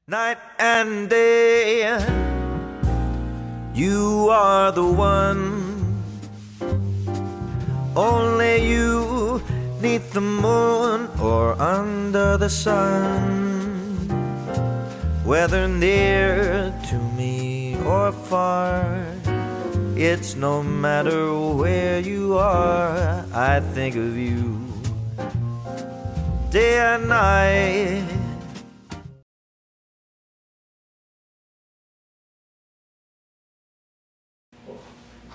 Night and day, you are the one. Only you, 'neath the moon or under the sun. Whether near to me or far, it's no matter where you are, I think of you day and night.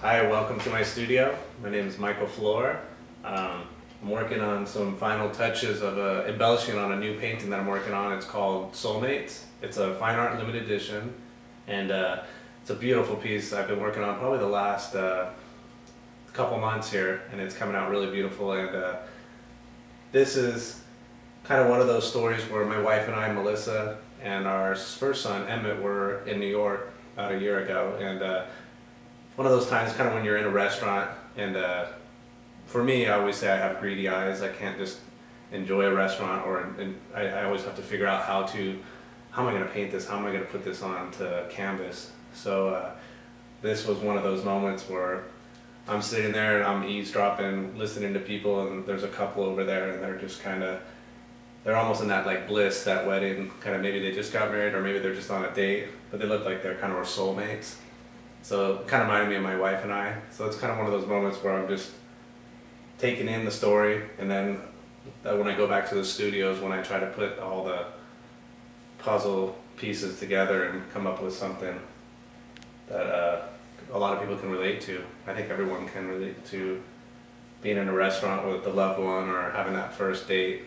Hi, welcome to my studio. My name is Michael Flohr. I'm working on some final touches of embellishing on a new painting that I'm working on. It's called Soulmates. It's a fine art limited edition, and it's a beautiful piece I've been working on probably the last couple months here, and it's coming out really beautiful. And this is kind of one of those stories where my wife and I, Melissa, and our first son, Emmett, were in New York about a year ago. And one of those times kind of when you're in a restaurant, and for me, I always say I have greedy eyes. I can't just enjoy a restaurant, and I always have to figure out how am I going to paint this, how am I going to put this onto canvas. So this was one of those moments where I'm sitting there and I'm eavesdropping, listening to people, and there's a couple over there, and they're just they're almost in that like bliss, that wedding, kind of maybe they just got married or maybe they're just on a date, but they look like they're kind of our soulmates. So it kind of reminded me of my wife and I. So it's kind of one of those moments where I'm just taking in the story, and then when I go back to the studios, when I try to put all the puzzle pieces together and come up with something that a lot of people can relate to. I think everyone can relate to being in a restaurant with a loved one or having that first date.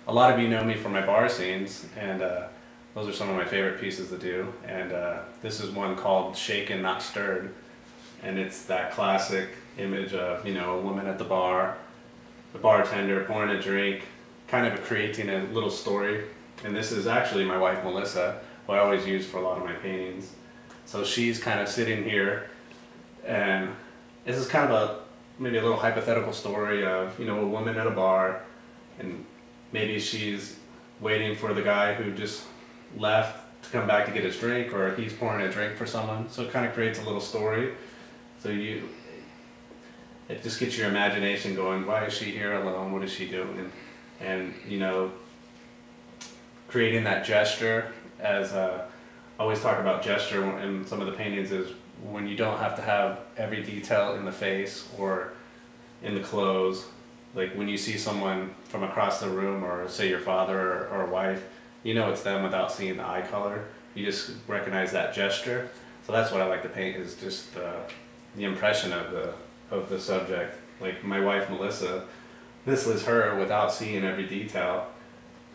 A lot of you know me from my bar scenes, and those are some of my favorite pieces to do. And this is one called Shaken Not Stirred, and it's that classic image of, a woman at the bar, the bartender pouring a drink, kind of creating a little story. And this is actually my wife Melissa, who I always use for a lot of my paintings. So she's kind of sitting here, and this is kind of maybe a little hypothetical story of, a woman at a bar, and maybe she's waiting for the guy who just left to come back to get his drink, or he's pouring a drink for someone. So it kind of creates a little story. So it just gets your imagination going. Why is she here alone? What is she doing? And creating that gesture, as I always talk about gesture in some of the paintings, is when you don't have to have every detail in the face or in the clothes. Like when you see someone from across the room, or say your father or wife, it's them without seeing the eye color. You just recognize that gesture. So that's what I like to paint, is just the impression of the subject. Like my wife Melissa, this is her without seeing every detail,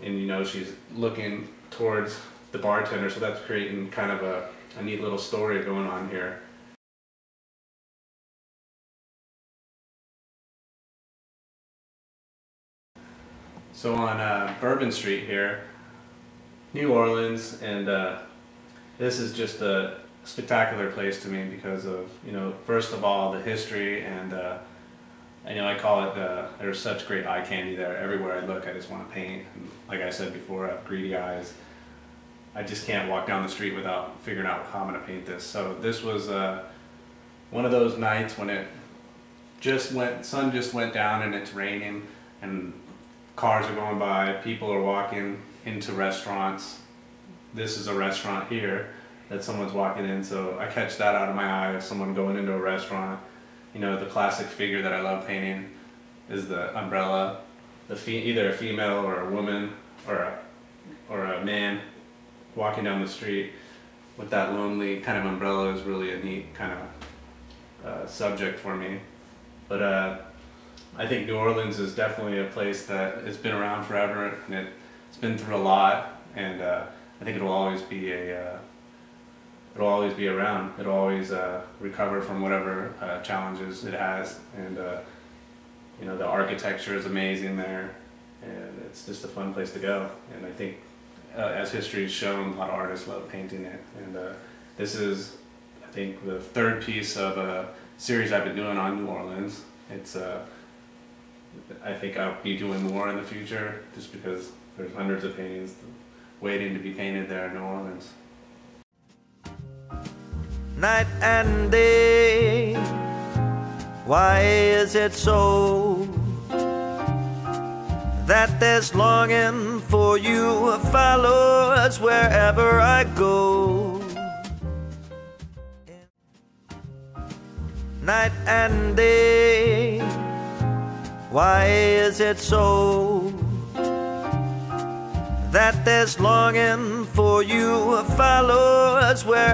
and she's looking towards the bartender, so that's creating kind of a neat little story going on here. So on Bourbon Street here, New Orleans, and this is just a spectacular place to me because of, first of all, the history, and I call it, there's such great eye candy there. Everywhere I look, I just want to paint. And like I said before, I have greedy eyes. I just can't walk down the street without figuring out how I'm going to paint this. So this was one of those nights when sun just went down and it's raining, and cars are going by, people are walking into restaurants. This is a restaurant here that someone's walking in, so I catch that out of my eye of someone going into a restaurant. The classic figure that I love painting is the umbrella, either a female or a woman or a man walking down the street with that lonely kind of umbrella is really a neat kind of subject for me. But I think New Orleans is definitely a place that has been around forever, and it's been through a lot, and I think it'll always be around. It'll always recover from whatever challenges it has, and the architecture is amazing there, and it's just a fun place to go. And I think as history has shown, a lot of artists love painting it, and this is, I think, the third piece of a series I've been doing on New Orleans. It's I think I'll be doing more in the future, just because there's hundreds of paintings waiting to be painted there in New Orleans. Night and day, why is it so that there's longing for you follows wherever I go? Night and day, why is it so that there's longing for you follows wherever